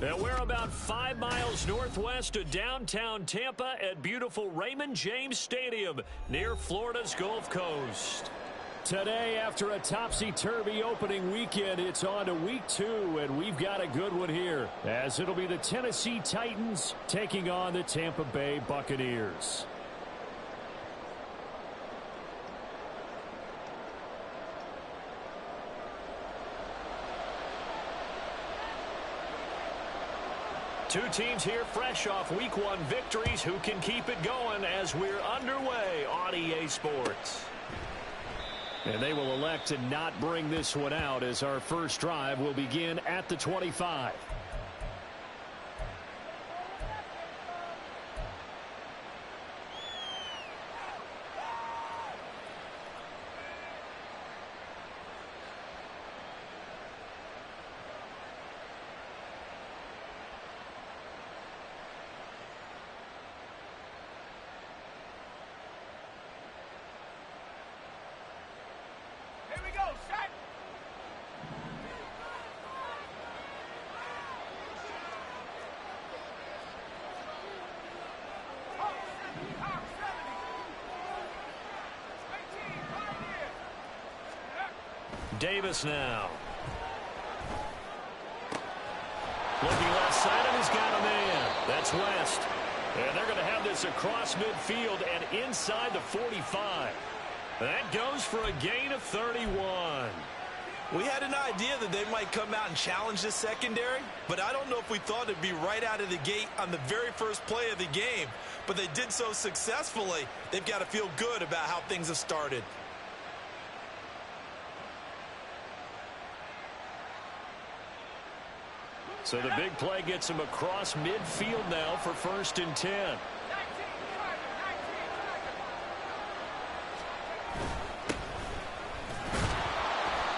And we're about 5 miles northwest of downtown Tampa at beautiful Raymond James Stadium near Florida's Gulf Coast. Today, after a topsy-turvy opening weekend, it's on to week 2, and we've got a good one here, as it'll be the Tennessee Titans taking on the Tampa Bay Buccaneers. Two teams here fresh off Week 1 victories. Who can keep it going as we're underway on EA Sports? And they will elect to not bring this one out as our first drive will begin at the 25. Davis now. Looking left side, and he's got a man. That's West. And they're going to have this across midfield and inside the 45. That goes for a gain of 31. We had an idea that they might come out and challenge this secondary, but I don't know if we thought it'd be right out of the gate on the very first play of the game. But they did so successfully, they've got to feel good about how things have started. So the big play gets him across midfield now for 1st and 10.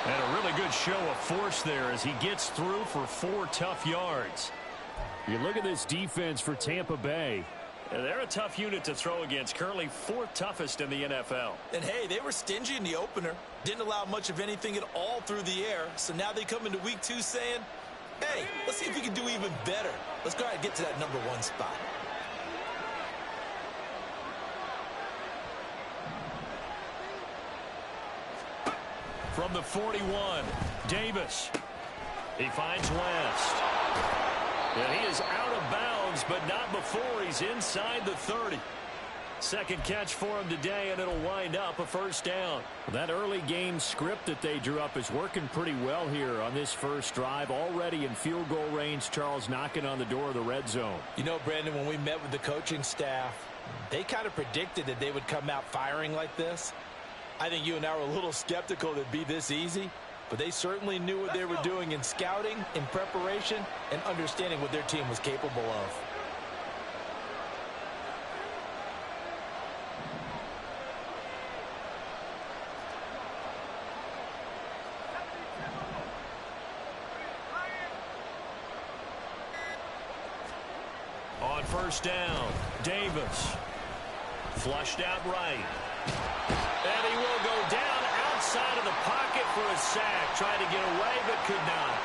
And a really good show of force there as he gets through for 4 tough yards. You look at this defense for Tampa Bay. They're a tough unit to throw against, currently 4th toughest in the NFL. And, hey, they were stingy in the opener, didn't allow much of anything at all through the air. So now they come into week 2 saying, hey, let's see if we can do even better. Let's go ahead and get to that number 1 spot. From the 41, Davis. He finds West. And he is out of bounds, but not before he's inside the 30. Second catch for him today, and it'll wind up a 1st down. That early game script that they drew up is working pretty well here on this first drive. Already in field goal range, Charles knocking on the door of the red zone. You know, Brandon, when we met with the coaching staff, they kind of predicted that they would come out firing like this. I think you and I were a little skeptical that it'd be this easy, but they certainly knew what they were doing in scouting, in preparation, and understanding what their team was capable of. On 1st down, Davis. Flushed out right. And he will go down outside of the pocket for a sack. Tried to get away, but could not.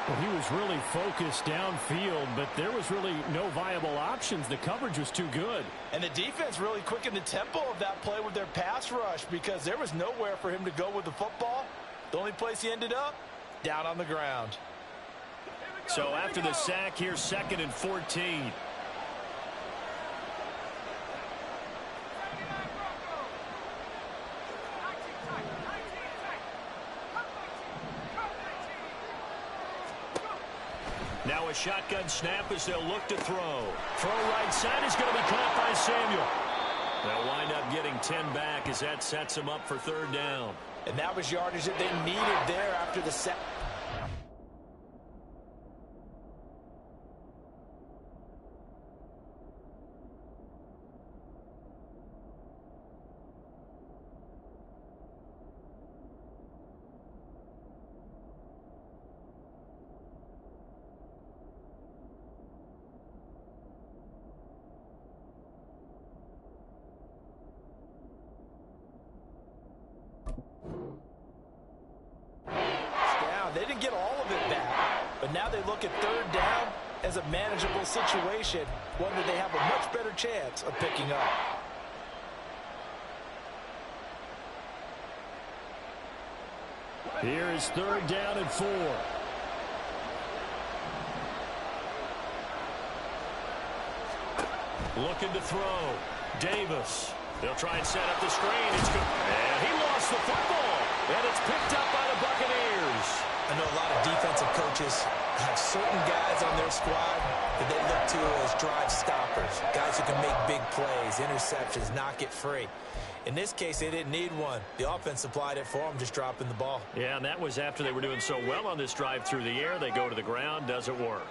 Well, he was really focused downfield, but there was really no viable options. The coverage was too good. And the defense really quickened the tempo of that play with their pass rush because there was nowhere for him to go with the football. The only place he ended up, down on the ground. So after the sack, here's 2nd and 14. Now a shotgun snap as they'll look to throw. Throw right side is going to be caught by Samuel. They'll wind up getting 10 back as that sets them up for 3rd down. And that was yardage that they needed there after the sack. They didn't get all of it back, but And now they look at third down as a manageable situation, one that they have a much better chance of picking up. Here is third down and 4. Looking to throw. Davis. They'll try and set up the screen. It's good. And he lost the football. And it's picked up by the Buccaneers. I know a lot of defensive coaches have certain guys on their squad that they look to as drive stoppers, guys who can make big plays, interceptions, knock it free. In this case, they didn't need one. The offense supplied it for them, just dropping the ball. Yeah, and that was after they were doing so well on this drive through the air. They go to the ground, doesn't work.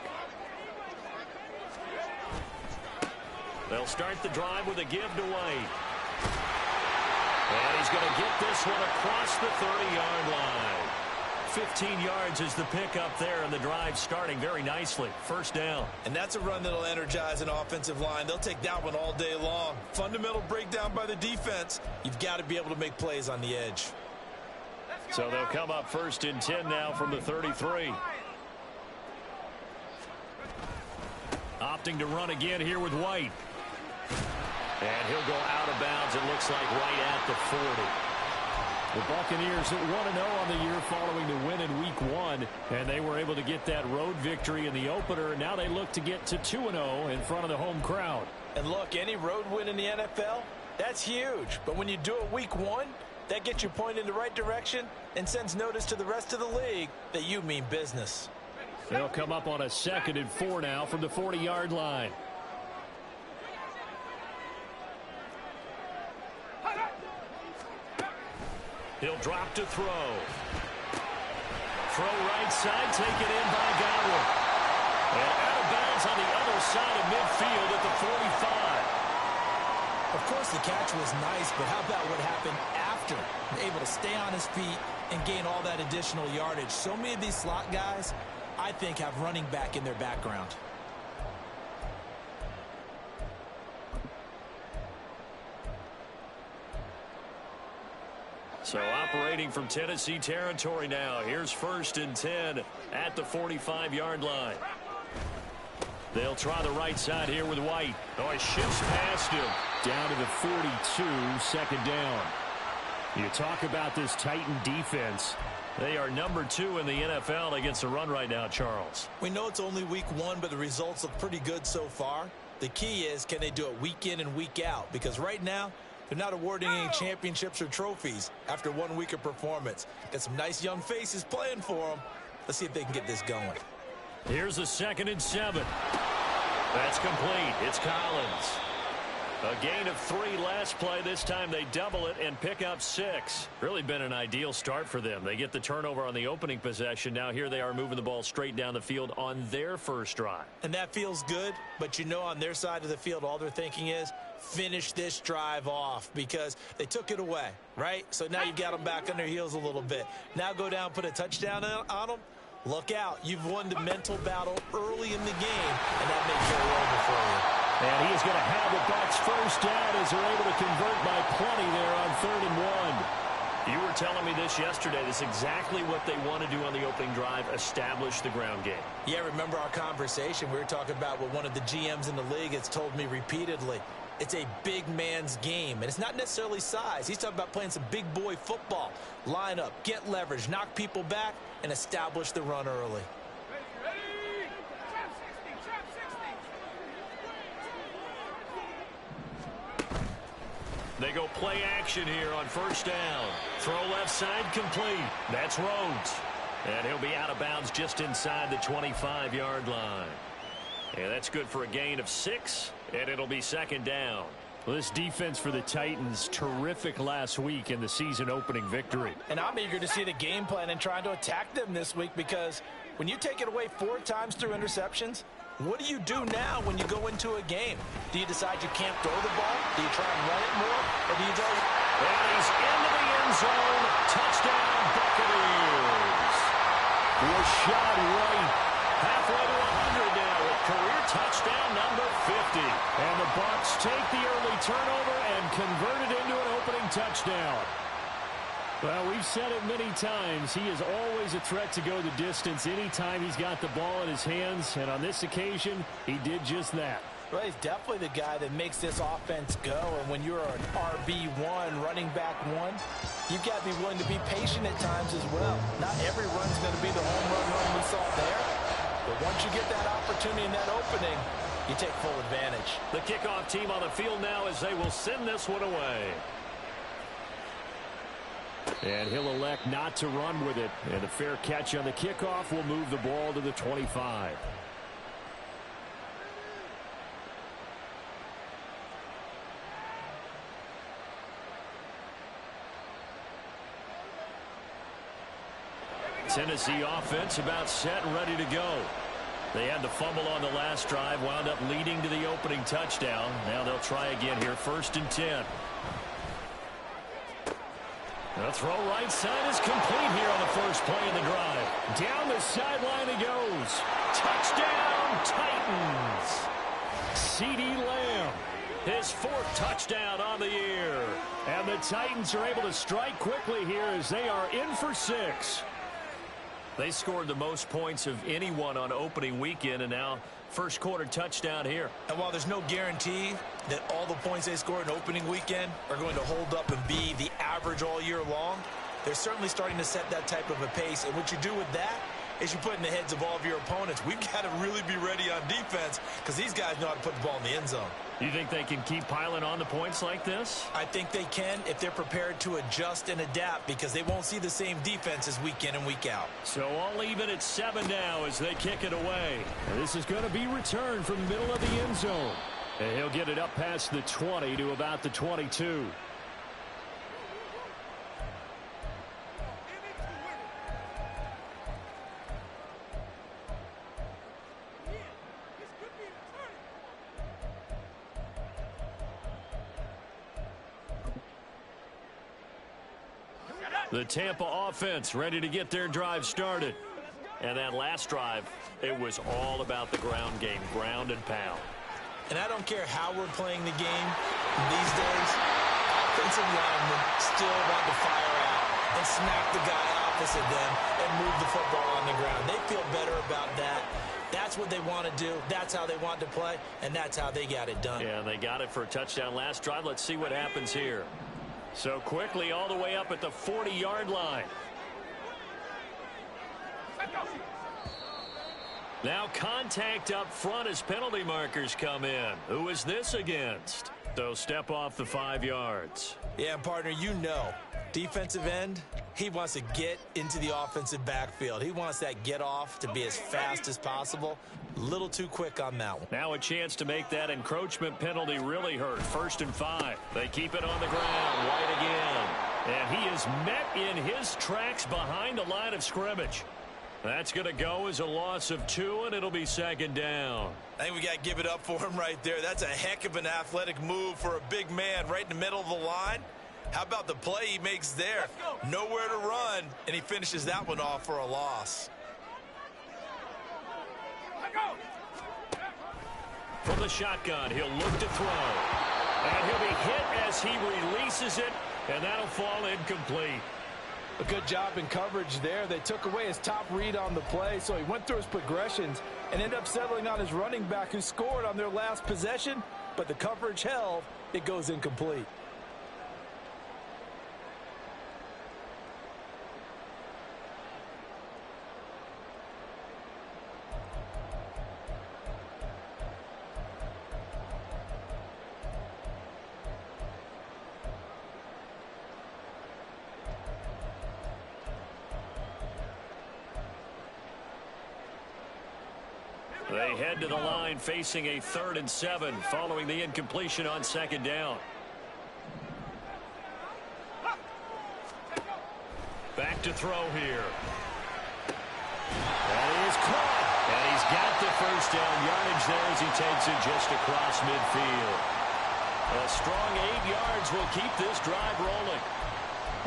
They'll start the drive with a give to White. And he's going to get this one across the 30-yard line. 15 yards is the pickup there, and the drive starting very nicely. First down. And that's a run that'll energize an offensive line. They'll take that one all day long. Fundamental breakdown by the defense. You've got to be able to make plays on the edge. So they'll come up first and 10 now from the 33. Opting to run again here with White. And he'll go out of bounds, it looks like, right at the 40. The Buccaneers at 1-0 on the year following the win in Week 1, and they were able to get that road victory in the opener. Now they look to get to 2-0 in front of the home crowd. And look, any road win in the NFL, that's huge. But when you do it Week 1, that gets you pointed in the right direction and sends notice to the rest of the league that you mean business. They'll come up on a 2nd and 4 now from the 40-yard line. He'll drop to throw. Throw right side, taken in by Godwin. And out of bounds on the other side of midfield at the 45. Of course, the catch was nice, but how about what happened after? Able to stay on his feet and gain all that additional yardage. So many of these slot guys, I think, have running back in their background. So operating from Tennessee territory now. Here's 1st and 10 at the 45-yard line. They'll try the right side here with White. Oh, he shifts past him. Down to the 42, 2nd down. You talk about this Titan defense. They are number 2 in the NFL against the run right now, Charles. We know it's only Week 1, but the results look pretty good so far. The key is, can they do it week in and week out? Because right now, they're not awarding any championships or trophies after 1 week of performance. Got some nice young faces playing for them. Let's see if they can get this going. Here's a 2nd and 7. That's complete. It's Collins. A gain of 3 last play. This time they double it and pick up 6. Really been an ideal start for them. They get the turnover on the opening possession. Now here they are moving the ball straight down the field on their first drive. And that feels good, but you know on their side of the field all they're thinking is finish this drive off because they took it away, right? So now you've got them back on their heels a little bit. Now go down, put a touchdown on them. Look out. You've won the mental battle early in the game, and that may carry over for you. And he is going to have the Bucs first down as they're able to convert by plenty there on 3rd and 1. You were telling me this yesterday. This is exactly what they want to do on the opening drive, establish the ground game. Yeah, remember our conversation? We were talking about what one of the GMs in the league has told me repeatedly. It's a big man's game, and it's not necessarily size. He's talking about playing some big boy football. Line up, get leverage, knock people back, and establish the run early. They go play action here on 1st down. Throw left side complete. That's Rhodes. And he'll be out of bounds just inside the 25-yard line. And that's good for a gain of 6, and it'll be 2nd down. Well, this defense for the Titans, terrific last week in the season-opening victory. And I'm eager to see the game plan and trying to attack them this week because when you take it away 4 times through interceptions, what do you do now when you go into a game? Do you decide you can't throw the ball? Do you try and run it more? Or do you go? And he's into the end zone. Touchdown, Buccaneers. Rashad White. Halfway to 100 now with career touchdown number 50. And the Bucs take the early turnover and convert it into an opening touchdown. Well, we've said it many times. He is always a threat to go the distance anytime he's got the ball in his hands. And on this occasion, he did just that. Well, he's definitely the guy that makes this offense go. And when you're an RB1, running back one, you've got to be willing to be patient at times as well. Not every run's going to be the home run we saw there. But once you get that opportunity and that opening, you take full advantage. The kickoff team on the field now as they will send this one away. And he'll elect not to run with it. And a fair catch on the kickoff will move the ball to the 25. Tennessee offense about set and ready to go. They had the fumble on the last drive, wound up leading to the opening touchdown. Now they'll try again here, 1st and 10. The throw right side is complete here on the first play of the drive. Down the sideline he goes. Touchdown, Titans. CeeDee Lamb, his 4th touchdown on the year. And the Titans are able to strike quickly here as they are in for 6. They scored the most points of anyone on opening weekend, and now first quarter touchdown here. And while there's no guarantee that all the points they scored in opening weekend are going to hold up and be the average all year long, they're certainly starting to set that type of a pace. And what you do with that is you put in the heads of all of your opponents, we've got to really be ready on defense because these guys know how to put the ball in the end zone. You think they can keep piling on the points like this? I think they can if they're prepared to adjust and adapt because they won't see the same defenses week in and week out. So all even at 7 now as they kick it away. And this is going to be returned from the middle of the end zone. And he'll get it up past the 20 to about the 22. The Tampa offense ready to get their drive started. And that last drive, it was all about the ground game, ground and pound. And I don't care how we're playing the game these days, offensive linemen still want to fire out and smack the guy opposite them and move the football on the ground. They feel better about that. That's what they want to do. That's how they want to play, and that's how they got it done. Yeah, they got it for a touchdown last drive. Let's see what happens here. So quickly all the way up at the 40-yard line. Now contact up front as penalty markers come in. Who is this against? So step off the 5 yards. Yeah, partner, you know, defensive end, he wants to get into the offensive backfield. He wants that get off to be as fast as possible. A little too quick on that one. Now a chance to make that encroachment penalty really hurt. 1st and 5. They keep it on the ground. White again. And he is met in his tracks behind the line of scrimmage. That's going to go as a loss of 2, and it'll be 2nd down. I think we got to give it up for him right there. That's a heck of an athletic move for a big man right in the middle of the line. How about the play he makes there? Nowhere to run, and he finishes that one off for a loss. From the shotgun, he'll look to throw. And he'll be hit as he releases it, and that'll fall incomplete. A good job in coverage there. They took away his top read on the play, so he went through his progressions and ended up settling on his running back who scored on their last possession, but the coverage held. It goes incomplete. They head to the line facing a 3rd and 7 following the incompletion on 2nd down. Back to throw here. That is caught. And he's got the 1st down yardage there as he takes it just across midfield. A strong 8 yards will keep this drive rolling.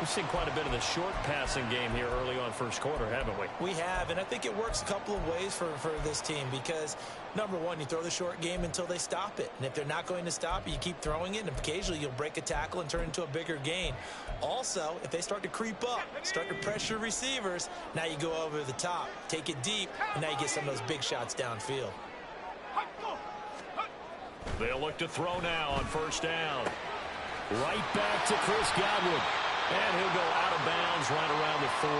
We've seen quite a bit of the short passing game here early on first quarter, haven't we? We have, and I think it works a couple of ways for this team because, number one, you throw the short game until they stop it. And if they're not going to stop it, you keep throwing it, and occasionally you'll break a tackle and turn it into a bigger gain. Also, if they start to creep up, start to pressure receivers, now you go over the top, take it deep, and now you get some of those big shots downfield. They'll look to throw now on first down. Right back to Chris Godwin. And he'll go out of bounds right around the 40.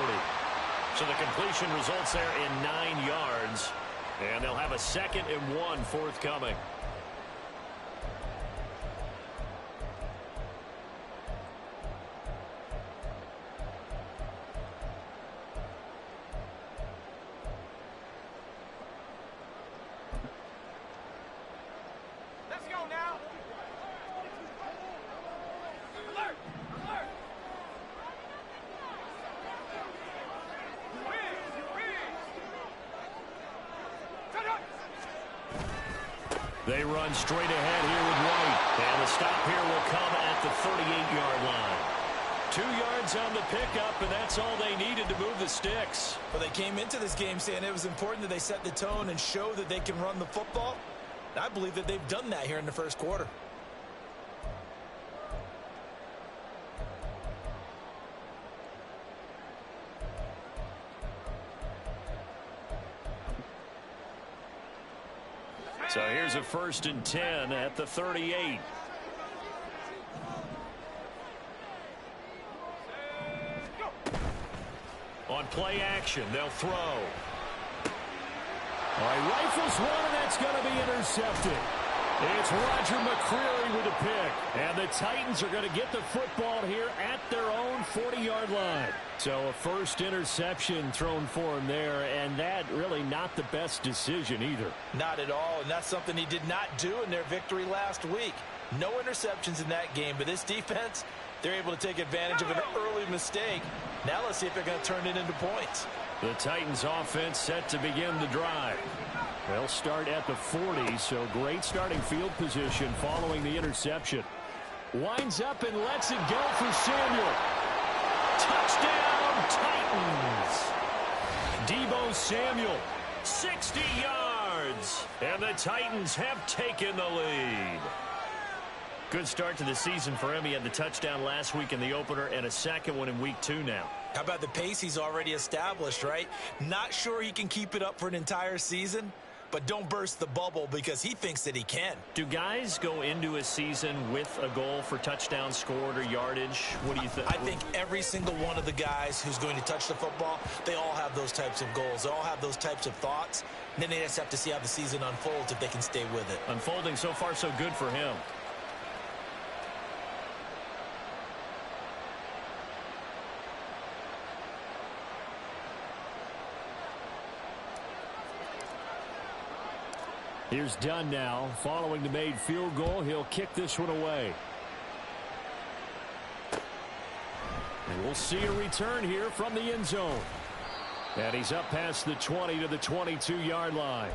So the completion results there in 9 yards. And they'll have a 2nd and 1 forthcoming. Let's go now. Alert! Alert! They run straight ahead here with White. And the stop here will come at the 38-yard line. 2 yards on the pickup, and that's all they needed to move the sticks. Well, they came into this game saying it was important that they set the tone and show that they can run the football. And I believe that they've done that here in the first quarter. So here's a 1st and 10 at the 38. On play action, they'll throw. All right, rifles one, and that's going to be intercepted. It's Roger McCreary with a pick. And the Titans are going to get the football here at their own 40-yard line. So a first interception thrown for him there, and that really not the best decision either. Not at all, and that's something he did not do in their victory last week. No interceptions in that game, but this defense, they're able to take advantage of an early mistake. Now let's see if they're going to turn it into points. The Titans offense set to begin the drive. They'll start at the 40, so great starting field position following the interception. Winds up and lets it go for Samuel. Touchdown, Titans. Deebo Samuel, 60 yards. And the Titans have taken the lead. Good start to the season for him. He had the touchdown last week in the opener and a second one in week 2 now. How about the pace he's already established, right? Not sure he can keep it up for an entire season, but don't burst the bubble because he thinks that he can. Do guys go into a season with a goal for touchdowns scored or yardage? What do you think? I think every single one of the guys who's going to touch the football, they all have those types of goals. They all have those types of thoughts. And then they just have to see how the season unfolds if they can stay with it. Unfolding so far so good for him. Here's Dunn now. Following the made field goal, he'll kick this one away. And we'll see a return here from the end zone. And he's up past the 20 to the 22-yard line.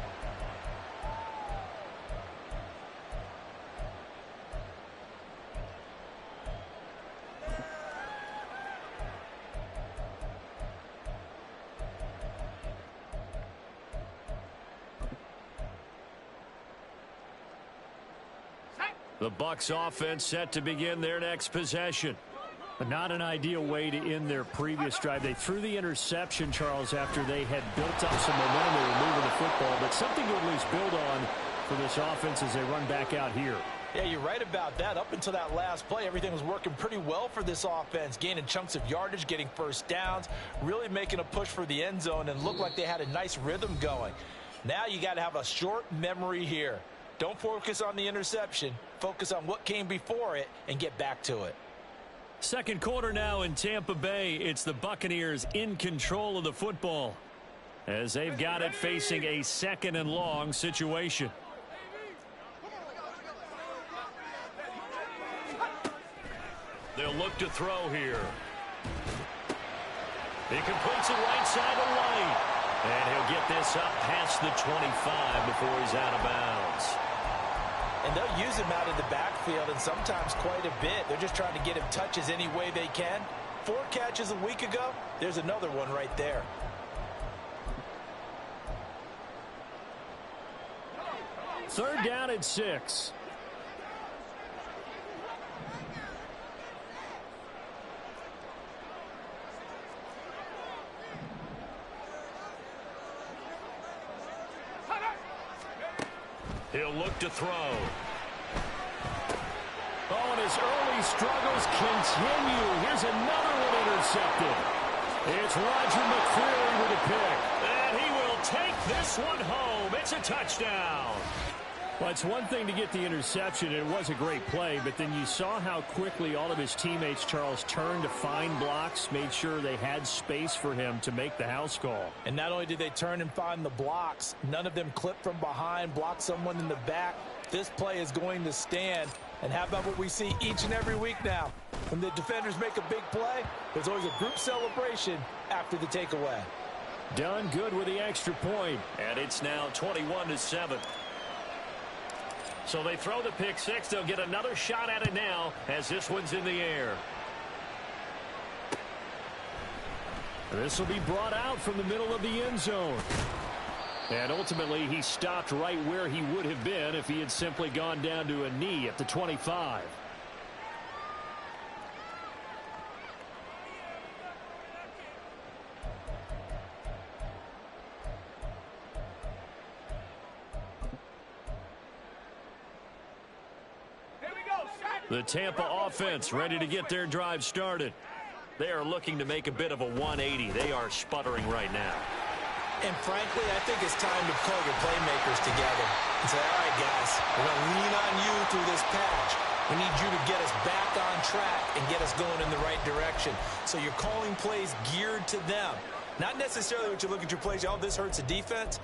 The Bucks offense set to begin their next possession. Not an ideal way to end their previous drive. They threw the interception, Charles, after they had built up some momentum. They were moving the football, but something to at least build on for this offense as they run back out here. Yeah, you're right about that. Up until that last play, everything was working pretty well for this offense, gaining chunks of yardage, getting first downs, really making a push for the end zone, and looked like they had a nice rhythm going. Now you got to have a short memory here. Don't focus on the interception. Focus on what came before it and get back to it. Second quarter now in Tampa Bay. It's the Buccaneers in control of the football as they've got it facing a 2nd and long situation. They'll look to throw here. He completes it right side to White. And he'll get this up past the 25 before he's out of bounds. And they'll use him out in the backfield and sometimes quite a bit. They're just trying to get him touches any way they can. 4 catches a week ago. There's another one right there. Third down and 6. He'll look to throw. Oh, and his early struggles continue. Here's another one intercepted. It's Roger McCreary with a pick. And he will take this one home. It's a touchdown. Well, it's one thing to get the interception, and it was a great play, but then you saw how quickly all of his teammates, Charles, turned to find blocks, made sure they had space for him to make the house call. And not only did they turn and find the blocks, none of them clipped from behind, blocked someone in the back. This play is going to stand. And how about what we see each and every week now? When the defenders make a big play, there's always a group celebration after the takeaway. Done good with the extra point. And it's now 21-7. So they throw the pick six. They'll get another shot at it now as this one's in the air. This will be brought out from the middle of the end zone. And ultimately, he stopped right where he would have been if he had simply gone down to a knee at the 25. The Tampa offense ready to get their drive started. They are looking to make a bit of a 180. They are sputtering right now. And frankly, I think it's time to call your playmakers together and say, all right, guys, we're going to lean on you through this patch. We need you to get us back on track and get us going in the right direction. So you're calling plays geared to them. Not necessarily what you look at your plays, oh, this hurts the defense.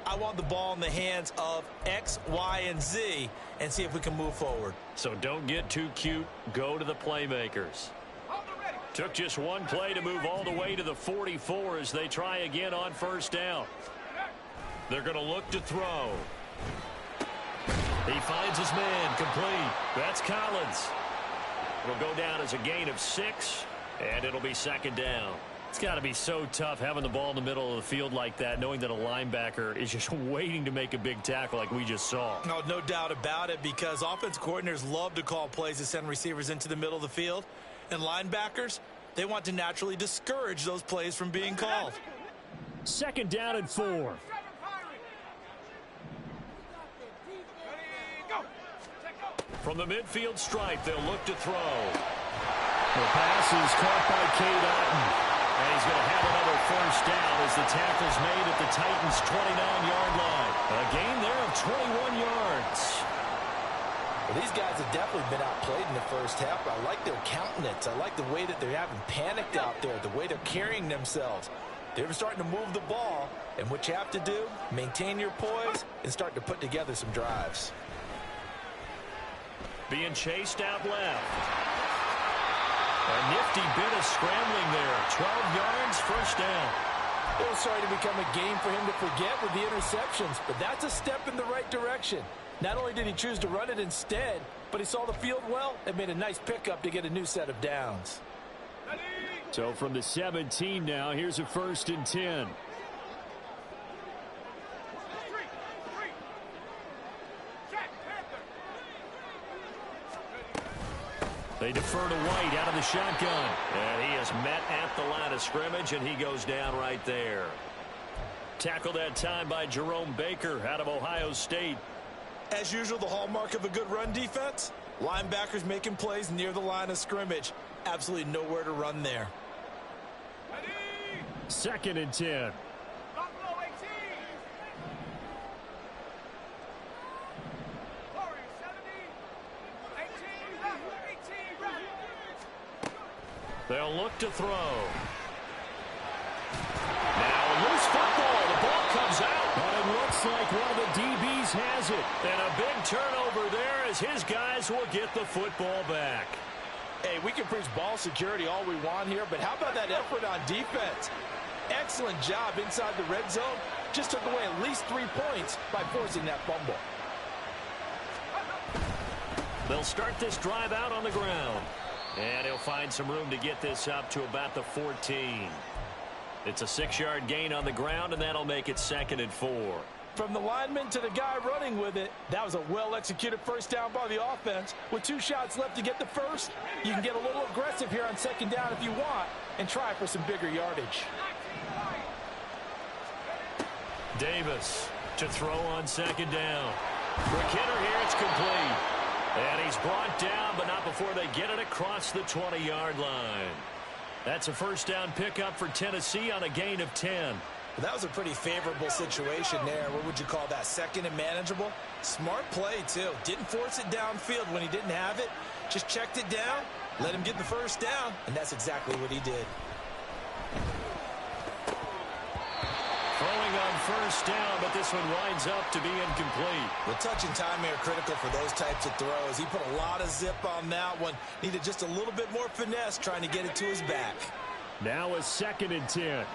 I want the ball in the hands of X, Y, and Z and see if we can move forward. So don't get too cute. Go to the playmakers. Took just one play to move all the way to the 44 as they try again on first down. They're going to look to throw. He finds his man complete. That's Collins. It'll go down as a gain of 6, and it'll be second down. It's got to be so tough having the ball in the middle of the field like that, knowing that a linebacker is just waiting to make a big tackle like we just saw. No doubt about it, because offense coordinators love to call plays to send receivers into the middle of the field. And linebackers, they want to naturally discourage those plays from being called. Second down and 4. From the midfield stripe, they'll look to throw. The pass is caught by Cade Otton. And he's going to have another first down as the tackle's made at the Titans' 29-yard line. A gain there of 21 yards. Well, these guys have definitely been outplayed in the first half. I like their countenance. I like the way that they're having panicked out there, the way they're carrying themselves. They're starting to move the ball, and what you have to do, maintain your poise and start to put together some drives. Being chased out left. A nifty bit of scrambling there. 12 yards, first down. It was starting to become a game for him to forget with the interceptions, but that's a step in the right direction. Not only did he choose to run it instead, but he saw the field well and made a nice pickup to get a new set of downs. So from the 17 now, here's a first and 10. They defer to White out of the shotgun. And he is met at the line of scrimmage, and he goes down right there. Tackled that time by Jerome Baker out of Ohio State. As usual, the hallmark of a good run defense, linebackers making plays near the line of scrimmage. Absolutely nowhere to run there. Second and 10. They'll look to throw. Now loose football. The ball comes out. But it looks like one of the DBs has it. And a big turnover there as his guys will get the football back. Hey, we can preach ball security all we want here, but how about that effort on defense? Excellent job inside the red zone. Just took away at least 3 points by forcing that fumble. They'll start this drive out on the ground. And he'll find some room to get this up to about the 14. It's a 6-yard gain on the ground, and that'll make it 2nd and 4. From the lineman to the guy running with it, that was a well-executed first down by the offense. With 2 shots left to get the first, you can get a little aggressive here on 2nd down if you want and try for some bigger yardage. Davis to throw on 2nd down. For Kidder here, it's complete. And he's brought down, but not before they get it across the 20-yard line. That's a first down pickup for Tennessee on a gain of 10. That was a pretty favorable situation there. What would you call that? 2nd and manageable? Smart play, too. Didn't force it downfield when he didn't have it. Just checked it down, let him get the first down, and that's exactly what he did. Throwing on first down, but this one winds up to be incomplete. The touch and timing are critical for those types of throws. He put a lot of zip on that one. Needed just a little bit more finesse trying to get it to his back. Now a 2nd and 10.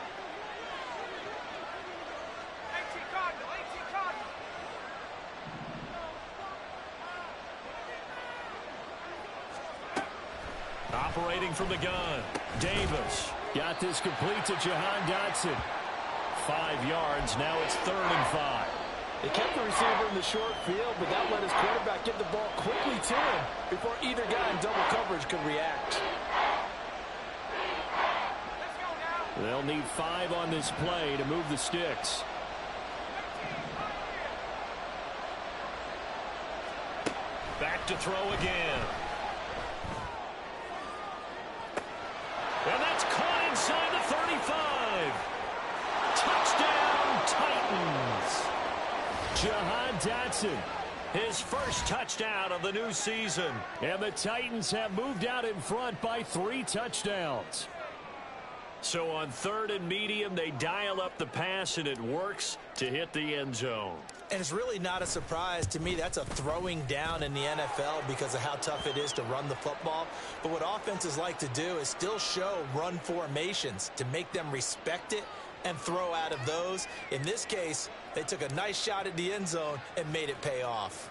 Operating from the gun, Davis. Got this complete to Jahan Dotson. 5 yards, now it's 3rd and 5. They kept the receiver in the short field, but that let his quarterback get the ball quickly to him before either guy in double coverage could react. They'll need 5 on this play to move the sticks. Back to throw again. And that's caught inside the 35. Touchdown, Titans. Jahan Dotson, His first touchdown of the new season. and the Titans have moved out in front by 3 touchdowns. So on 3rd and medium, they dial up the pass, and it works to hit the end zone. And it's really not a surprise to me. That's a throwing down in the NFL because of how tough it is to run the football. But what offenses like to do is still show run formations to make them respect it and throw out of those. In this case, they took a nice shot at the end zone and made it pay off.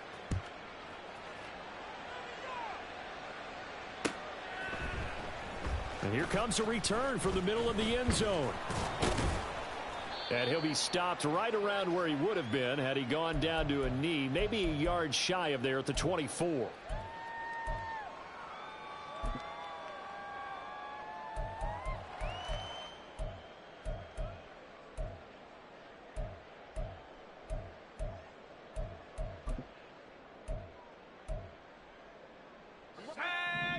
And here comes a return from the middle of the end zone. And he'll be stopped right around where he would have been had he gone down to a knee, maybe a yard shy of there at the 24.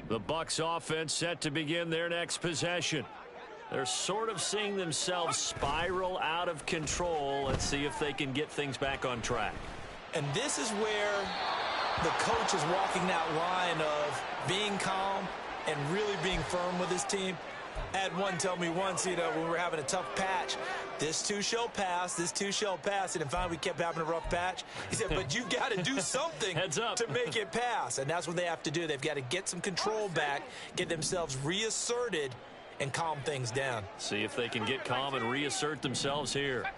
The Bucks offense set to begin their next possession. They're sort of seeing themselves spiral out of control. Let's see if they can get things back on track. And this is where the coach is walking that line of being calm and really being firm with his team. I had one tell me once, when we were having a tough patch, this too shall pass, this too shall pass. And finally we kept having a rough patch. He said, but you've got to do something Heads up. to make it pass. And that's what they have to do. They've got to get some control back, get themselves reasserted, and calm things down. See if they can get calm and reassert themselves here.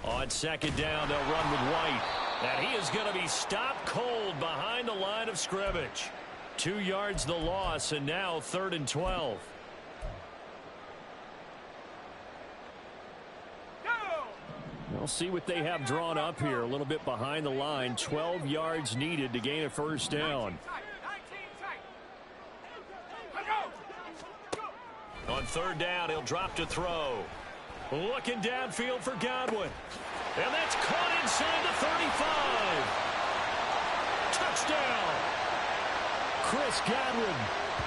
On 2nd down, they'll run with White. And he is going to be stopped cold behind the line of scrimmage. 2 yards the loss, and now 3rd and 12. We'll see what they have drawn up here. A little bit behind the line. 12 yards needed to gain a first down. On 3rd down, he'll drop to throw. Looking downfield for Godwin. And that's caught inside the 35. Touchdown. Chris Godwin.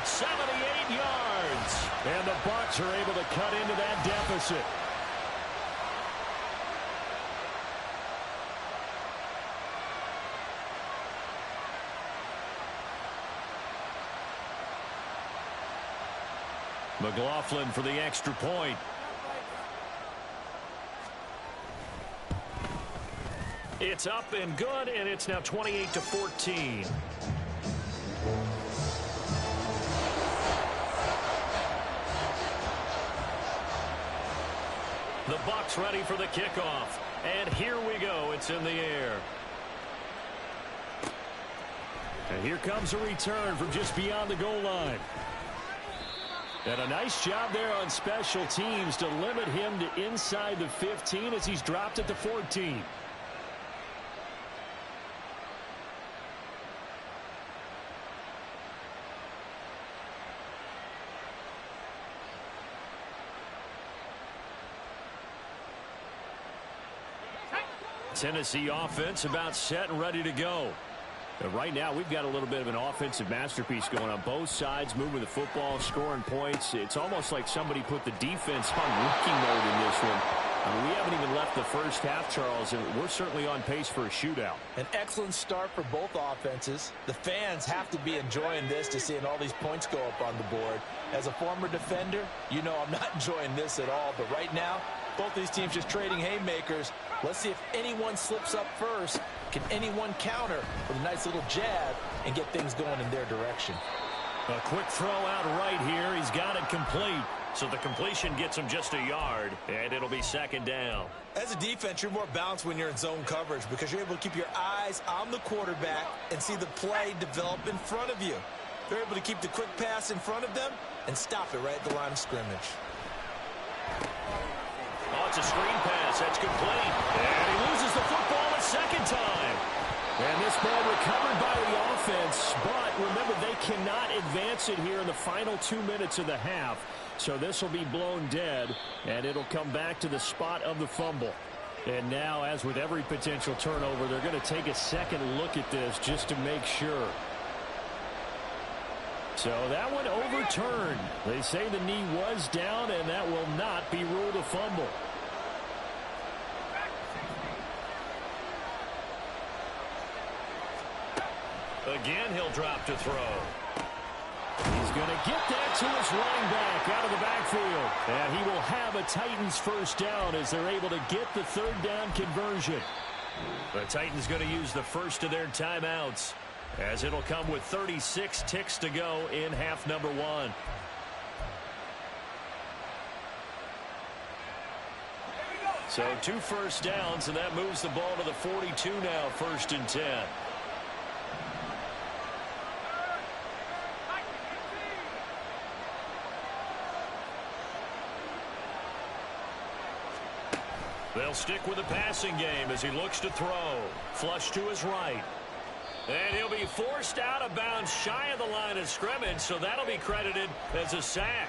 78 yards. And the Bucks are able to cut into that deficit. McLaughlin for the extra point. It's up and good, and it's now 28-14. The Bucks ready for the kickoff. And here we go. It's in the air. And here comes a return from just beyond the goal line. And a nice job there on special teams to limit him to inside the 15 as he's dropped at the 14. Tennessee offense about set and ready to go. And right now, we've got a little bit of an offensive masterpiece going on both sides, moving the football, scoring points. It's almost like somebody put the defense on rookie mode in this one. I mean, we haven't even left the first half, Charles, and we're certainly on pace for a shootout. An excellent start for both offenses. The fans have to be enjoying this to seeing all these points go up on the board. As a former defender, you know I'm not enjoying this at all. But right now, both these teams just trading haymakers. Let's see if anyone slips up first. Can anyone counter with a nice little jab and get things going in their direction? A quick throw out right here. He's got it complete. So the completion gets him just a yard, and it'll be second down. As a defense, you're more balanced when you're in zone coverage because you're able to keep your eyes on the quarterback and see the play develop in front of you. They're able to keep the quick pass in front of them and stop it right at the line of scrimmage. Oh, it's a screen pass. That's complete. And he loses the football a second time. And this ball recovered by the offense. But remember, they cannot advance it here in the final 2 minutes of the half. So this will be blown dead, and it'll come back to the spot of the fumble. And now, as with every potential turnover, they're going to take a second look at this just to make sure. So that one overturned. They say the knee was down, and that will not be ruled a fumble. Again, he'll drop to throw. He's going to get that to his running back out of the backfield. And he will have a Titans first down as they're able to get the third down conversion. The Titans going to use the first of their timeouts, as it'll come with 36 ticks to go in half number one. So 2 first downs, and that moves the ball to the 42 now, 1st and 10. They'll stick with the passing game as he looks to throw. Flush to his right. And he'll be forced out of bounds shy of the line of scrimmage, so that'll be credited as a sack.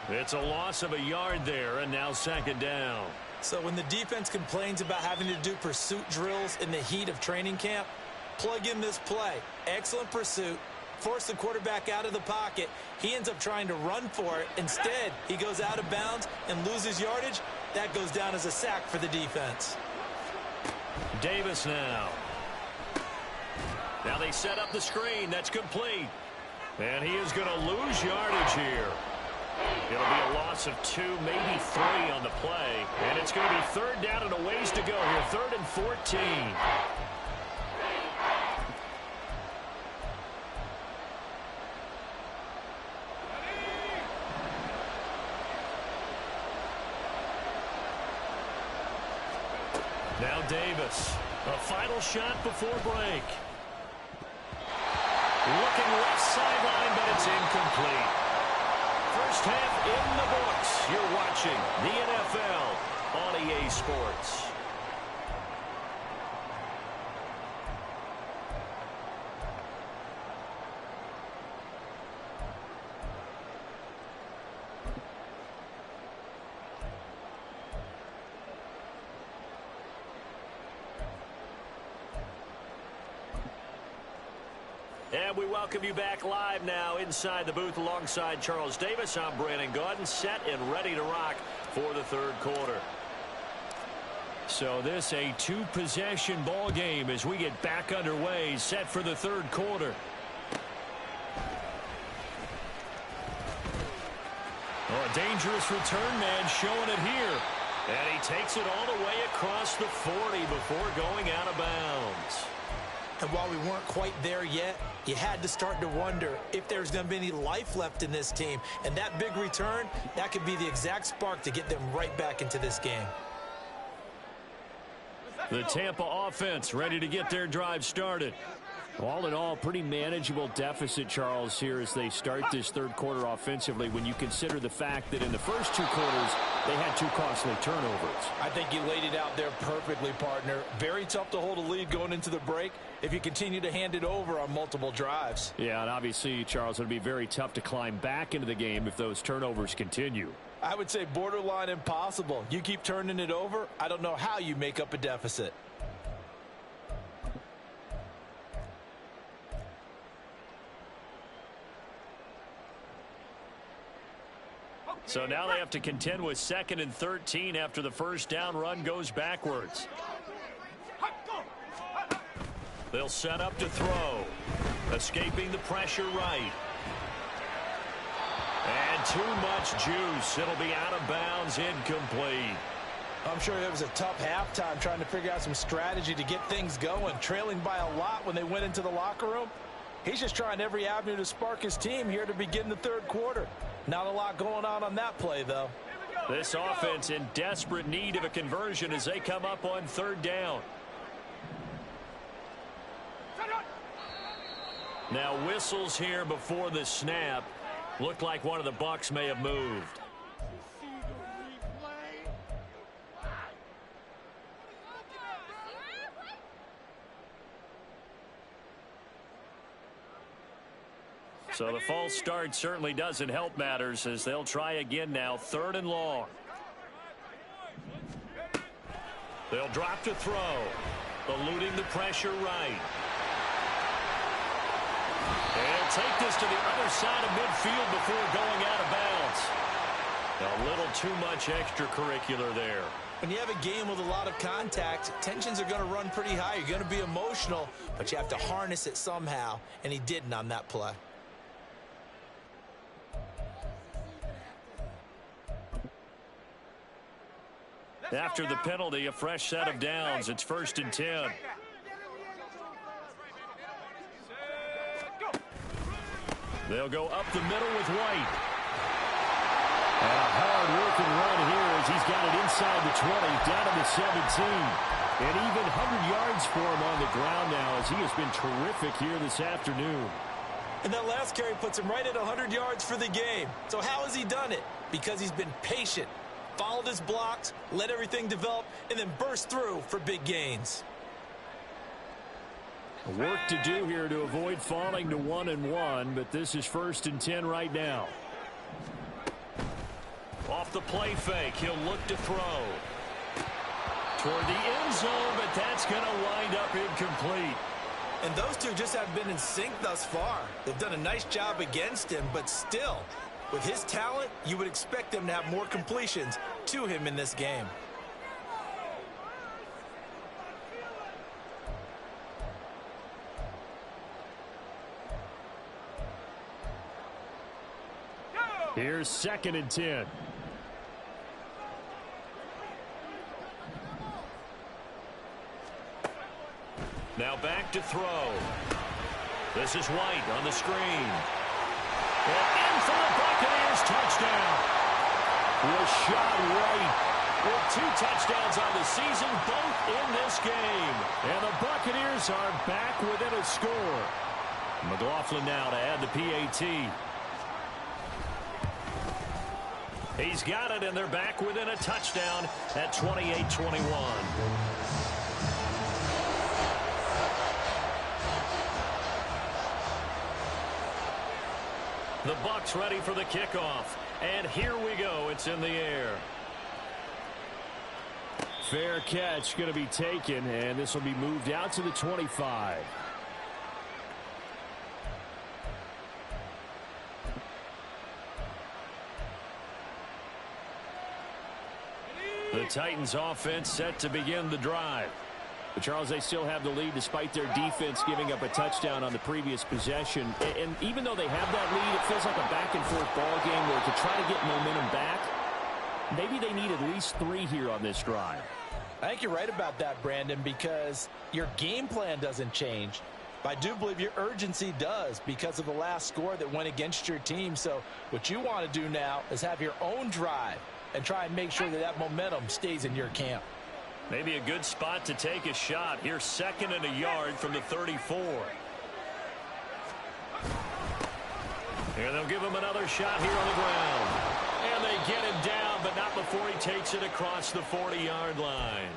It's a loss of a yard there, and now second down. So when the defense complains about having to do pursuit drills in the heat of training camp, plug in this play. Excellent pursuit. Force the quarterback out of the pocket. He ends up trying to run for it. Instead, he goes out of bounds and loses yardage. That goes down as a sack for the defense. Davis now. Now they set up the screen. That's complete. And he is going to lose yardage here. It'll be a loss of 2, maybe 3 on the play. And it's going to be third down and a ways to go here. 3rd and 14. Now Davis. A final shot before break. Looking left sideline, but it's incomplete. First half in the books. You're watching the NFL on EA Sports. And we welcome you back live now inside the booth alongside Charles Davis. I'm Brandon Gaudin, set and ready to rock for the third quarter. So this a 2-possession ball game as we get back underway, set for the third quarter. Oh, a dangerous return man showing it here. And he takes it all the way across the 40 before going out of bounds. And while we weren't quite there yet, you had to start to wonder if there's going to be any life left in this team. And that big return, that could be the exact spark to get them right back into this game. The Tampa offense ready to get their drive started. All in all, pretty manageable deficit, Charles, here as they start this third quarter offensively when you consider the fact that in the first two quarters, they had two costly turnovers. I think you laid it out there perfectly, partner. Very tough to hold a lead going into the break if you continue to hand it over on multiple drives. Yeah, and obviously, Charles, it would be very tough to climb back into the game if those turnovers continue. I would say borderline impossible. You keep turning it over, I don't know how you make up a deficit. So now they have to contend with 2nd and 13 after the first down run goes backwards. They'll set up to throw. Escaping the pressure right. And too much juice. It'll be out of bounds, incomplete. I'm sure it was a tough halftime trying to figure out some strategy to get things going. Trailing by a lot when they went into the locker room. He's just trying every avenue to spark his team here to begin the third quarter. Not a lot going on that play, though. This offense in desperate need of a conversion as they come up on third down. Now whistles here before the snap. Looked like one of the Bucks may have moved. So the false start certainly doesn't help matters as they'll try again now. 3rd and long. They'll drop to throw. Eluding the pressure right. And take this to the other side of midfield before going out of bounds. A little too much extracurricular there. When you have a game with a lot of contact, tensions are going to run pretty high. You're going to be emotional, but you have to harness it somehow, and he didn't on that play. After the penalty, a fresh set of downs. It's 1st and 10. They'll go up the middle with White. And a hard-working run here as he's got it inside the 20, down to the 17. And even 100 yards for him on the ground now as he has been terrific here this afternoon. And that last carry puts him right at 100 yards for the game. So how has he done it? Because he's been patient. Followed his blocks, let everything develop, and then burst through for big gains. Work to do here to avoid falling to 1-1, but this is 1st and 10 right now. Off the play fake, he'll look to throw. Toward the end zone, but that's going to wind up incomplete. And those two just haven't been in sync thus far. They've done a nice job against him, but still, with his talent, you would expect him to have more completions to him in this game. Here's 2nd and 10. Now back to throw. This is White on the screen. And in for the Buccaneers touchdown. Rashad White with 2 touchdowns on the season, both in this game. And the Buccaneers are back within a score. McLaughlin now to add the PAT. He's got it, and they're back within a touchdown at 28-21. The Bucks ready for the kickoff. And here we go. It's in the air. Fair catch going to be taken, and this will be moved out to the 25. The Titans offense set to begin the drive. But Charles, they still have the lead despite their defense giving up a touchdown on the previous possession. And even though they have that lead, it feels like a back-and-forth ball game where to try to get momentum back, maybe they need at least 3 here on this drive. I think you're right about that, Brandon, because your game plan doesn't change. But I do believe your urgency does because of the last score that went against your team. So what you want to do now is have your own drive and try and make sure that that momentum stays in your camp. Maybe a good spot to take a shot. Here, 2nd and a yard from the 34. And they'll give him another shot here on the ground. And they get him down, but not before he takes it across the 40-yard line.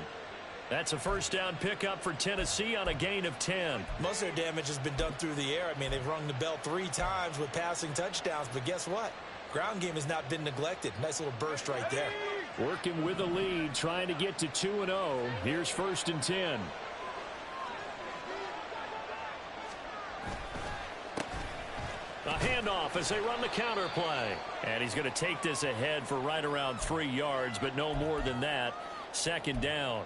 That's a first down pickup for Tennessee on a gain of 10. Most of their damage has been done through the air. I mean, they've rung the bell 3 times with passing touchdowns, but guess what? Ground game has not been neglected. Nice little burst right there. Working with the lead, trying to get to 2-0. Here's first and 10. A handoff as they run the counter play. And he's going to take this ahead for right around 3 yards, but no more than that. Second down.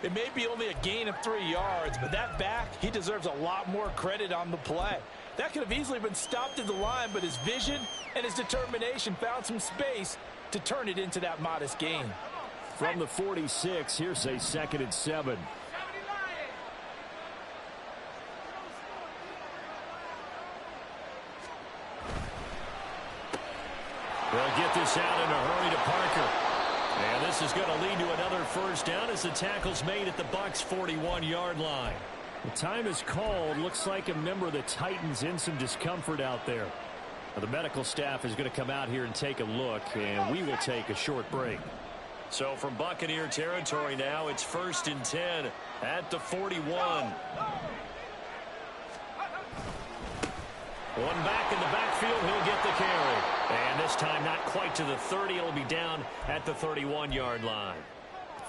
It may be only a gain of 3 yards, but that back, he deserves a lot more credit on the play. That could have easily been stopped at the line, but his vision and his determination found some space to turn it into that modest gain. From the 46, here's a second and 7. They'll get this out in a hurry to Parker. And this is going to lead to another first down as the tackle's made at the Bucks' 41-yard line. The time is called. Looks like a member of the Titans in some discomfort out there. Now, the medical staff is going to come out here and take a look, and we will take a short break. So from Buccaneer territory now, it's first and 10 at the 41. One back in the backfield, he'll get the carry. And this time not quite to the 30. It'll be down at the 31-yard line.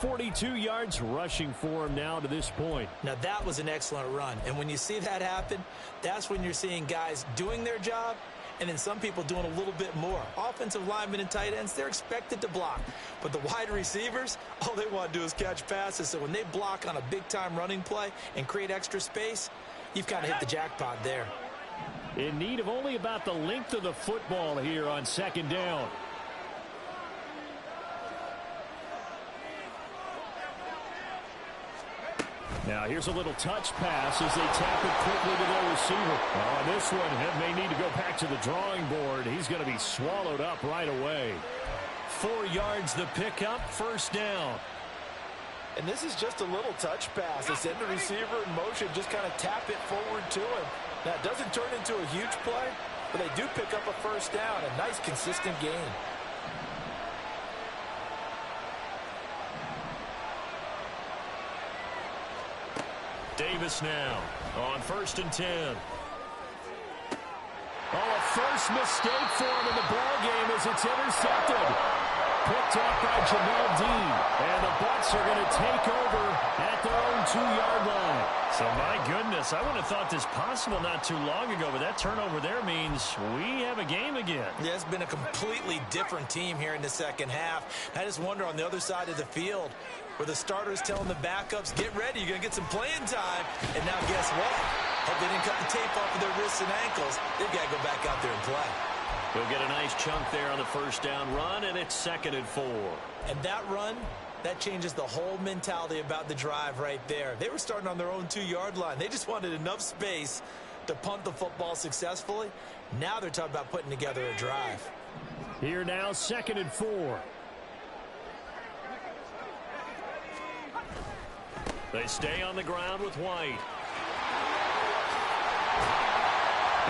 42 yards rushing for him now to this point. Now that was an excellent run. And when you see that happen, that's when you're seeing guys doing their job and then some people doing a little bit more. Offensive linemen and tight ends, they're expected to block. But the wide receivers, all they want to do is catch passes. So when they block on a big-time running play and create extra space, you've kind of hit the jackpot there. In need of only about the length of the football here on second down. Now here's a little touch pass as they tap it quickly to their receiver. Oh, this one may need to go back to the drawing board. He's going to be swallowed up right away. 4 yards the pickup, first down. And this is just a little touch pass. They send the receiver in motion, just kind of tap it forward to him. Now, it doesn't turn into a huge play, but they do pick up a first down. A nice, consistent gain. Davis now on first and 10. Oh, a first mistake for him in the ball game as it's intercepted. Picked up by Jamel Dean. And the Bucks are going to take over at their own 2-yard line. So, my goodness, I wouldn't have thought this possible not too long ago, but that turnover there means we have a game again. Yeah, it's been a completely different team here in the second half. I just wonder on the other side of the field where the starters telling the backups, get ready, you're going to get some playing time. And now guess what? Hope they didn't cut the tape off of their wrists and ankles. They've got to go back out there and play. He'll get a nice chunk there on the first down run, and it's second and 4. And that run, that changes the whole mentality about the drive right there. They were starting on their own 2-yard line. They just wanted enough space to punt the football successfully. Now they're talking about putting together a drive. Here now, second and 4. They stay on the ground with White.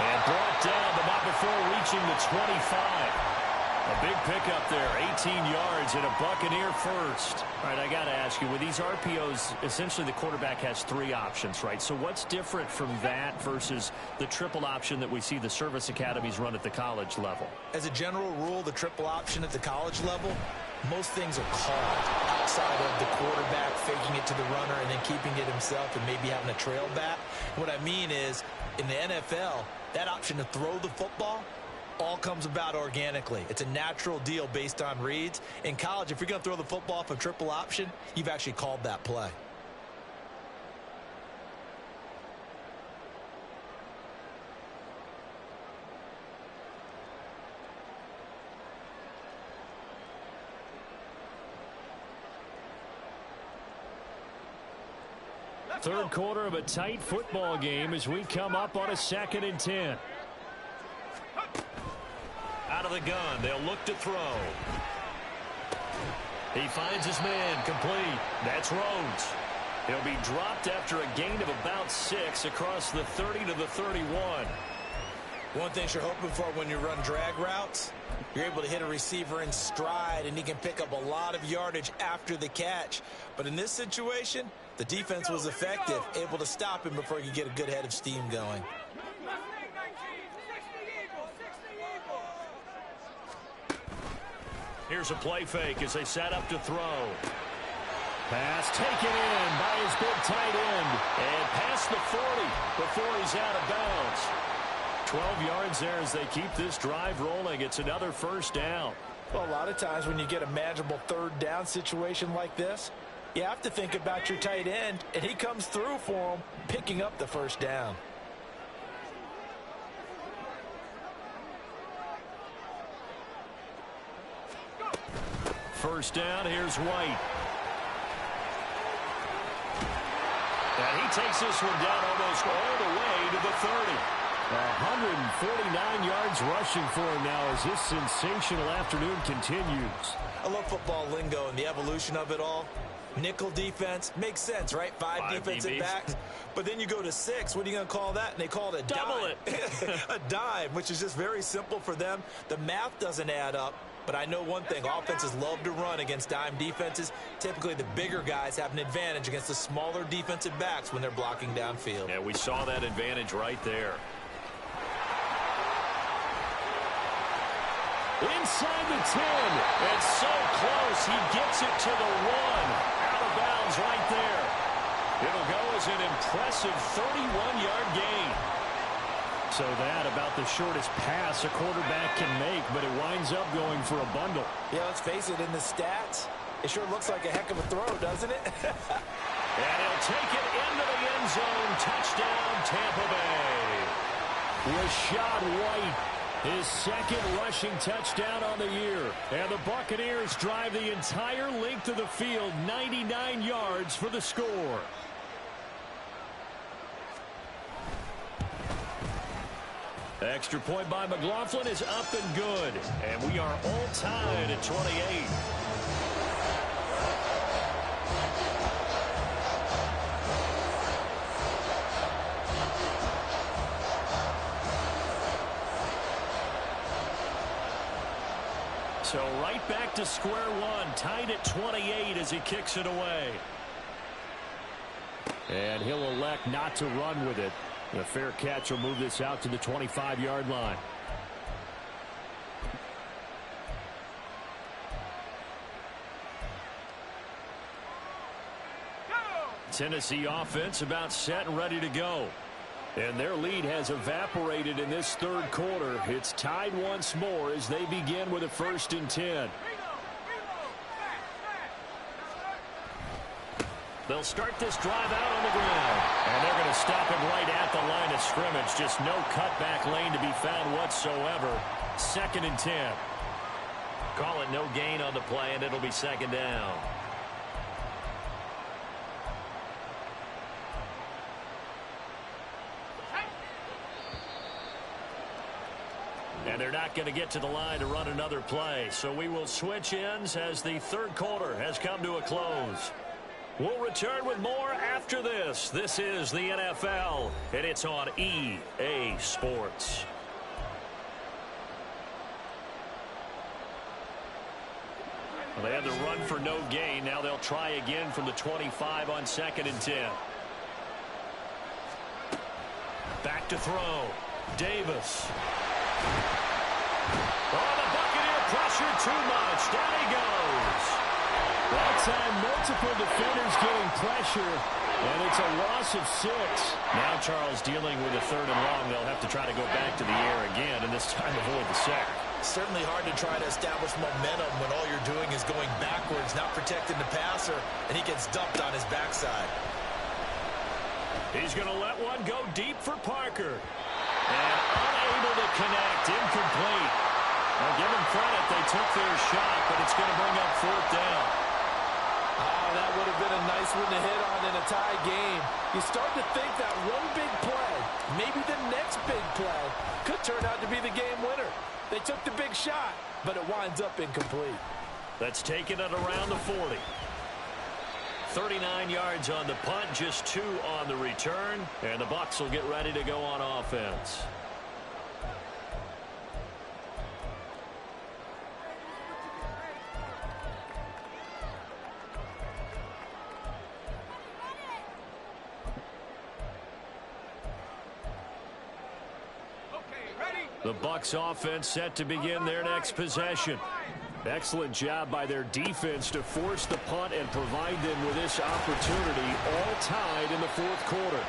And brought down, but not before reaching the 25. A big pickup there, 18 yards and a Buccaneer first. All right, I got to ask you, with these RPOs, essentially the quarterback has 3 options, right? So what's different from that versus the triple option that we see the service academies run at the college level? As a general rule, the triple option at the college level, most things are called outside of the quarterback faking it to the runner and then keeping it himself and maybe having a trail back. What I mean is, in the NFL, that option to throw the football all comes about organically. It's a natural deal based on reads. In college, if you're going to throw the football off a triple option, you've actually called that play. Third quarter of a tight football game as we come up on a second and 10. Out of the gun, they'll look to throw. He finds his man, complete. That's Rhodes. He'll be dropped after a gain of about 6 across the 30 to the 31. One thing you're hoping for when you run drag routes, you're able to hit a receiver in stride, and he can pick up a lot of yardage after the catch. But in this situation, the defense was effective, able to stop him before he could get a good head of steam going. Here's a play fake as they set up to throw. Pass taken in by his big tight end. And past the 40 before he's out of bounds. 12 yards there as they keep this drive rolling. It's another first down. Well, a lot of times when you get a manageable third down situation like this, you have to think about your tight end, and he comes through for him, picking up the first down. First down, here's White. And he takes this one down almost all the way to the 30. 149 yards rushing for him now as this sensational afternoon continues. I love football lingo and the evolution of it all. Nickel defense makes sense, right? Five defensive backs. But then you go to 6. What are you going to call that? And they call it a double dime. A dime, which is just very simple for them. The math doesn't add up. But I know one thing, offenses love to run against dime defenses. Typically, the bigger guys have an advantage against the smaller defensive backs when they're blocking downfield. Yeah, we saw that advantage right there. Inside the 10. And so close, he gets it to the 1. Out of bounds right there. It'll go as an impressive 31-yard gain. So that about the shortest pass a quarterback can make, but it winds up going for a bundle. Yeah, let's face it, in the stats, it sure looks like a heck of a throw, doesn't it? And he'll take it into the end zone. Touchdown, Tampa Bay. Rashad White, his second rushing touchdown on the year. And the Buccaneers drive the entire length of the field, 99 yards for the score. Extra point by McLaughlin is up and good. And we are all tied at 28. So right back to square one, tied at 28 as he kicks it away. And he'll elect not to run with it. A fair catch will move this out to the 25-yard line. Tennessee offense about set and ready to go. And their lead has evaporated in this third quarter. It's tied once more as they begin with a 1st and 10. They'll start this drive out on the ground. And they're going to stop him right at the line of scrimmage. Just no cutback lane to be found whatsoever. 2nd and 10. Call it no gain on the play, and it'll be 2nd down. And they're not going to get to the line to run another play. So we will switch ends as the third quarter has come to a close. We'll return with more after this. This is the NFL, and it's on EA Sports. Well, they had the run for no gain. Now they'll try again from the 25 on 2nd and 10. Back to throw. Davis. Oh, the Buccaneer pressure too much. Down he goes. That time, multiple defenders getting pressure, and it's a loss of 6. Now Charles dealing with a 3rd and long. They'll have to try to go back to the air again, and this time avoid the sack. Certainly hard to try to establish momentum when all you're doing is going backwards, not protecting the passer, and he gets dumped on his backside. He's going to let one go deep for Parker. And unable to connect, incomplete. Now give them credit, they took their shot, but it's going to bring up 4th down. That would have been a nice one to hit on in a tie game. You start to think that one big play, maybe the next big play, could turn out to be the game winner. They took the big shot, but it winds up incomplete. That's taken it around the 40. 39 yards on the punt, just 2 on the return, and the Bucs will get ready to go on offense. The Bucks offense set to begin their next possession. Excellent job by their defense to force the punt and provide them with this opportunity, all tied in the fourth quarter.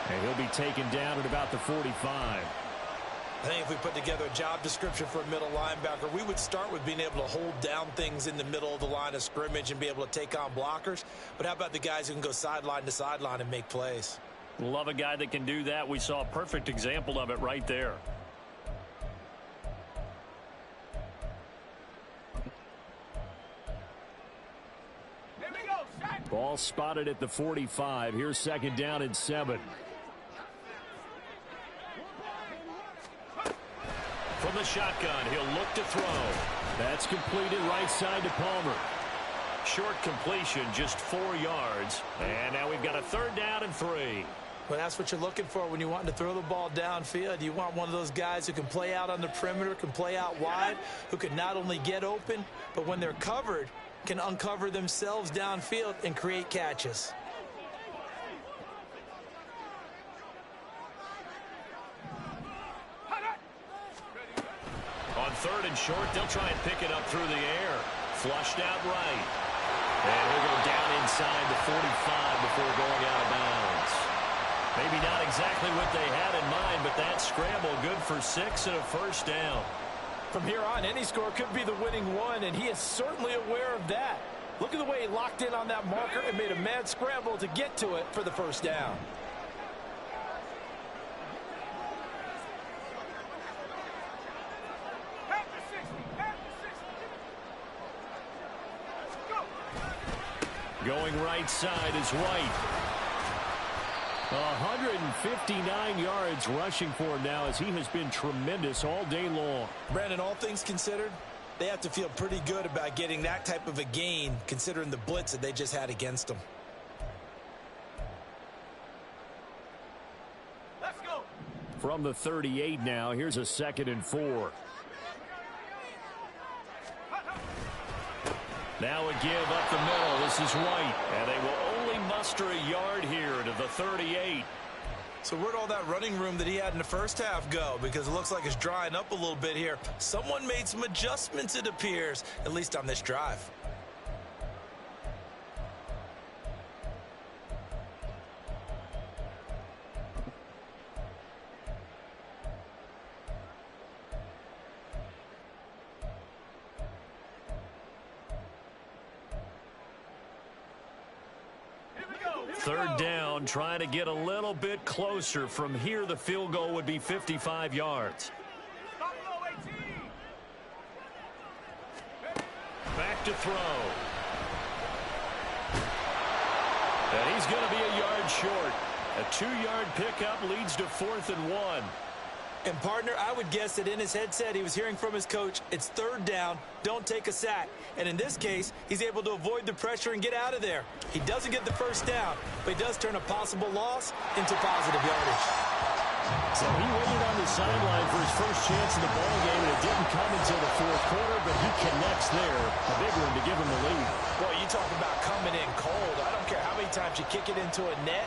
And he'll be taken down at about the 45. I think if we put together a job description for a middle linebacker, we would start with being able to hold down things in the middle of the line of scrimmage and be able to take on blockers. But how about the guys who can go sideline to sideline and make plays? Love a guy that can do that. We saw a perfect example of it right there. Here we go, shot. Ball spotted at the 45. Here's second down and 7. From the shotgun, he'll look to throw. That's completed right side to Palmer. Short completion, just 4 yards. And now we've got a third down and 3. Well, that's what you're looking for when you want to throw the ball downfield. You want one of those guys who can play out on the perimeter, can play out wide, who can not only get open, but when they're covered, can uncover themselves downfield and create catches. On third and short, they'll try and pick it up through the air. Flushed out right. And he'll go down inside the 45 before going out of bounds. Maybe not exactly what they had in mind, but that scramble good for 6 and a first down. From here on, any score could be the winning one, and he is certainly aware of that. Look at the way he locked in on that marker and made a mad scramble to get to it for the first down. Going right side is White. 159 yards rushing for him now as he has been tremendous all day long. Brandon, all things considered, they have to feel pretty good about getting that type of a gain considering the blitz that they just had against them. Let's go. From the 38 now, here's a second and 4. Now a give up the middle. This is White. And they will only muster a yard here to the 38. So where'd all that running room that he had in the first half go? Because it looks like it's drying up a little bit here. Someone made some adjustments, it appears, at least on this drive. Third down, trying to get a little bit closer. From here, the field goal would be 55 yards. Back to throw. And he's going to be a yard short. A 2-yard pickup leads to 4th and 1. And, partner, I would guess that in his headset he was hearing from his coach, it's third down, don't take a sack. And in this case, he's able to avoid the pressure and get out of there. He doesn't get the first down, but he does turn a possible loss into positive yardage. So he waited on the sideline for his first chance in the ballgame, and it didn't come until the fourth quarter, but he connects there. A big one to give him the lead. Boy, you talk about coming in cold. I don't care how many times you kick it into a net.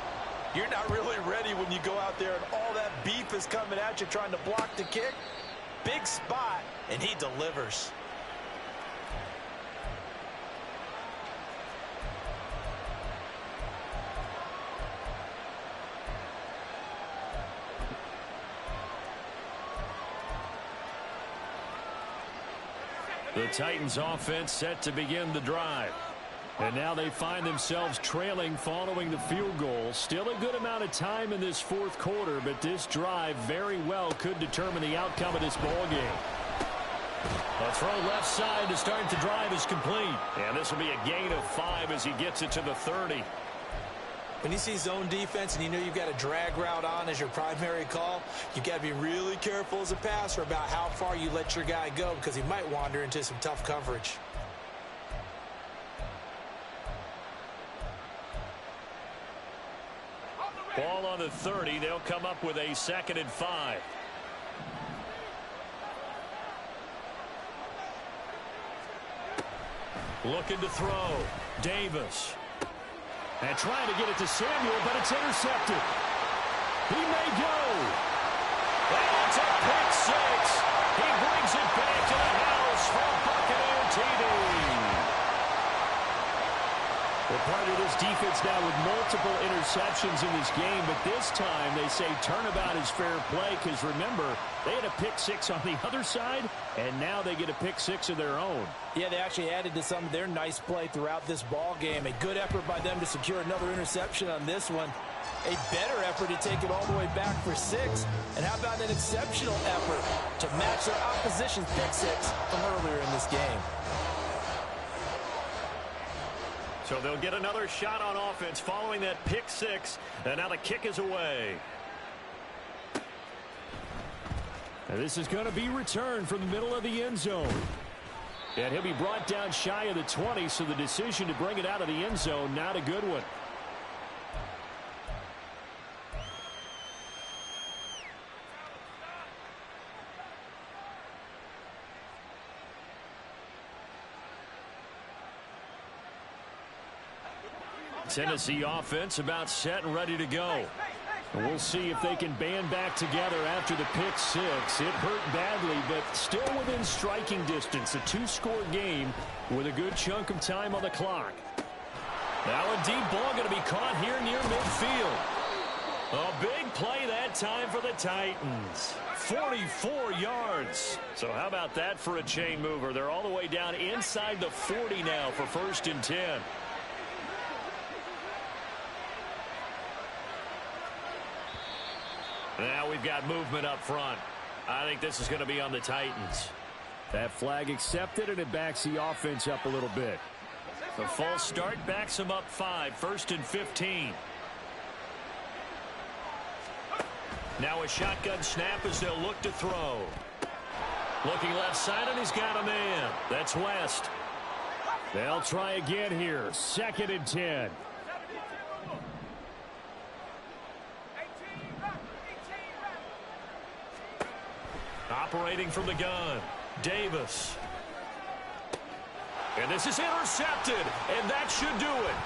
You're not really ready when you go out there and all that beef is coming at you trying to block the kick. Big spot, and he delivers. The Titans offense set to begin the drive. And now they find themselves trailing following the field goal. Still a good amount of time in this fourth quarter, but this drive very well could determine the outcome of this ball game. A throw left side to start the drive is complete. And this will be a gain of 5 as he gets it to the 30. When you see zone defense and you know you've got a drag route on as your primary call, you've got to be really careful as a passer about how far you let your guy go because he might wander into some tough coverage. Ball on the 30. They'll come up with a 2nd and 5. Looking to throw. Davis. And trying to get it to Samuel, but it's intercepted. He may go. That's a pick six. He brings it back to the house for Buccaneer TD. Well, partner, this defense now with multiple interceptions in this game, but this time they say turnabout is fair play because, remember, they had a pick six on the other side, and now they get a pick six of their own. Yeah, they actually added to some of their nice play throughout this ball game. A good effort by them to secure another interception on this one. A better effort to take it all the way back for 6. And how about an exceptional effort to match their opposition's pick six from earlier in this game? So they'll get another shot on offense following that pick six, and now the kick is away. And this is going to be returned from the middle of the end zone. And he'll be brought down shy of the 20, so the decision to bring it out of the end zone, not a good one. Tennessee offense about set and ready to go. And we'll see if they can band back together after the pick six. It hurt badly, but still within striking distance. A 2-score game with a good chunk of time on the clock. Now a deep ball going to be caught here near midfield. A big play that time for the Titans. 44 yards. So how about that for a chain mover? They're all the way down inside the 40 now for 1st and 10. Now we've got movement up front. I think this is going to be on the Titans. That flag accepted, and it backs the offense up a little bit. The false start backs them up 5, 1st and 15. Now a shotgun snap as they'll look to throw. Looking left side, and he's got a man. That's West. They'll try again here. 2nd and 10. Operating from the gun, Davis. And this is intercepted, and that should do it.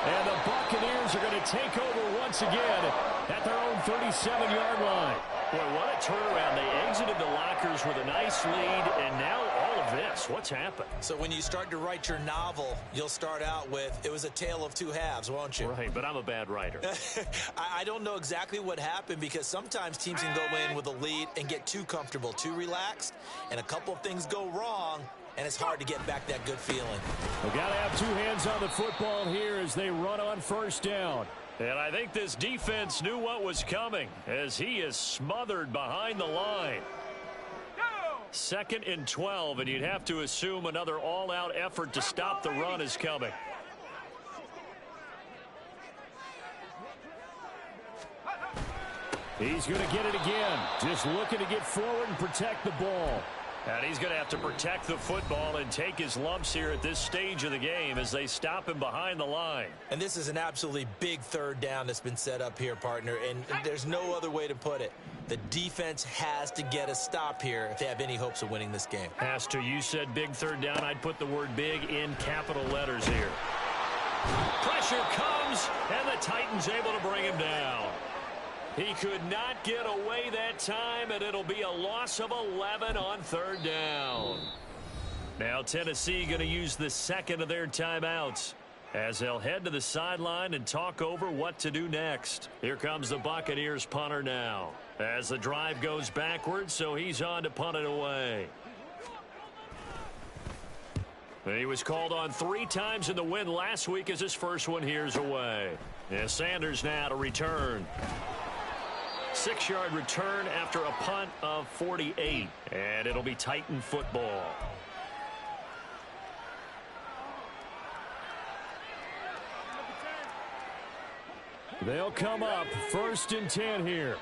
And the Buccaneers are going to take over once again at their own 37-yard line. Boy, what a turnaround. They exited the lockers with a nice lead, and now all of this. What's happened? So when you start to write your novel, you'll start out with, it was a tale of two halves, won't you? Right, but I'm a bad writer. I don't know exactly what happened, because sometimes teams can go in with a lead and get too comfortable, too relaxed, and a couple of things go wrong, and it's hard to get back that good feeling. We've got to have 2 hands on the football here as they run on 1st down. And I think this defense knew what was coming as he is smothered behind the line. 2nd and 12, and you'd have to assume another all-out effort to stop the run is coming. He's going to get it again. Just looking to get forward and protect the ball. And he's going to have to protect the football and take his lumps here at this stage of the game as they stop him behind the line. And this is an absolutely big 3rd down that's been set up here, partner, and there's no other way to put it. The defense has to get a stop here if they have any hopes of winning this game. Has to. You said big 3rd down. I'd put the word big in capital letters here. Pressure comes, and the Titans able to bring him down. He could not get away that time, and it'll be a loss of 11 on 3rd down. Now Tennessee going to use the 2nd of their timeouts as they'll head to the sideline and talk over what to do next. Here comes the Buccaneers punter now as the drive goes backwards, so he's on to punt it away. And he was called on 3 times in the win last week as his first one here's away. And Sanders now to return. 6-yard return after a punt of 48. And it'll be Titan football. They'll come up 1st and 10 here.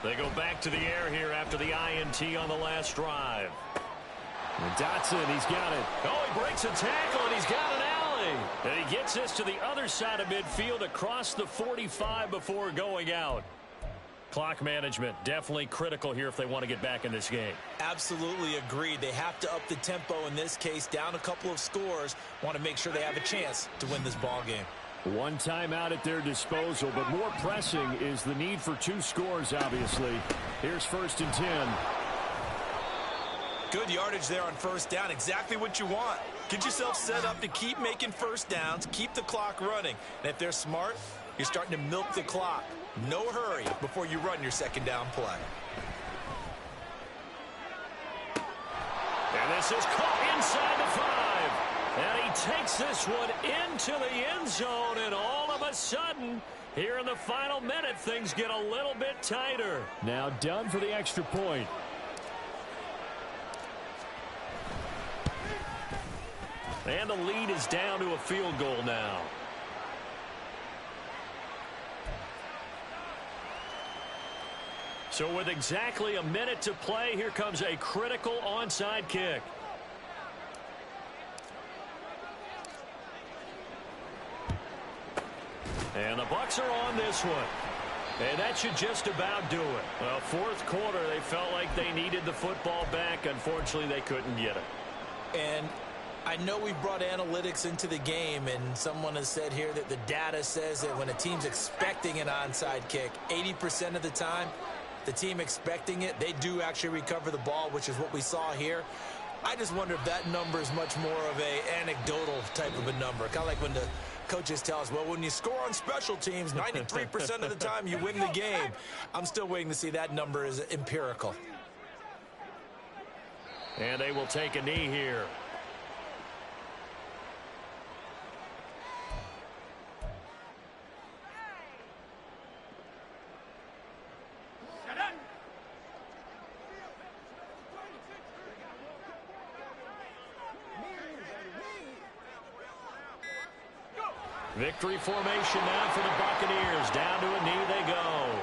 They go back to the air here after the INT on the last drive. And Dotson, he's got it. Oh, he breaks a tackle, and he's got an alley. And he gets this to the other side of midfield across the 45 before going out. Clock management, definitely critical here if they want to get back in this game. Absolutely agreed. They have to up the tempo in this case, down a couple of scores. Want to make sure they have a chance to win this ball game. One timeout at their disposal, but more pressing is the need for 2 scores, obviously. Here's 1st and 10. Good yardage there on first down. Exactly what you want. Get yourself set up to keep making first downs, keep the clock running. And if they're smart, you're starting to milk the clock. No hurry before you run your second down play. And this is caught inside the 5. And he takes this one into the end zone. And all of a sudden, here in the final minute, things get a little bit tighter. Now done for the extra point. And the lead is down to a field goal now. So with exactly a minute to play, here comes a critical onside kick. And the Bucks are on this one. And that should just about do it. Well, 4th quarter, they felt like they needed the football back. Unfortunately, they couldn't get it. And I know we brought analytics into the game, and someone has said here that the data says that when a team's expecting an onside kick, 80% of the time, the team expecting it, they do actually recover the ball, which is what we saw here. I just wonder if that number is much more of a anecdotal type of a number. Kind of like when the coaches tell us, well, when you score on special teams, 93% of the time you win the game. I'm still waiting to see that number is empirical. And they will take a knee here. Victory formation now for the Buccaneers. Down to a knee they go.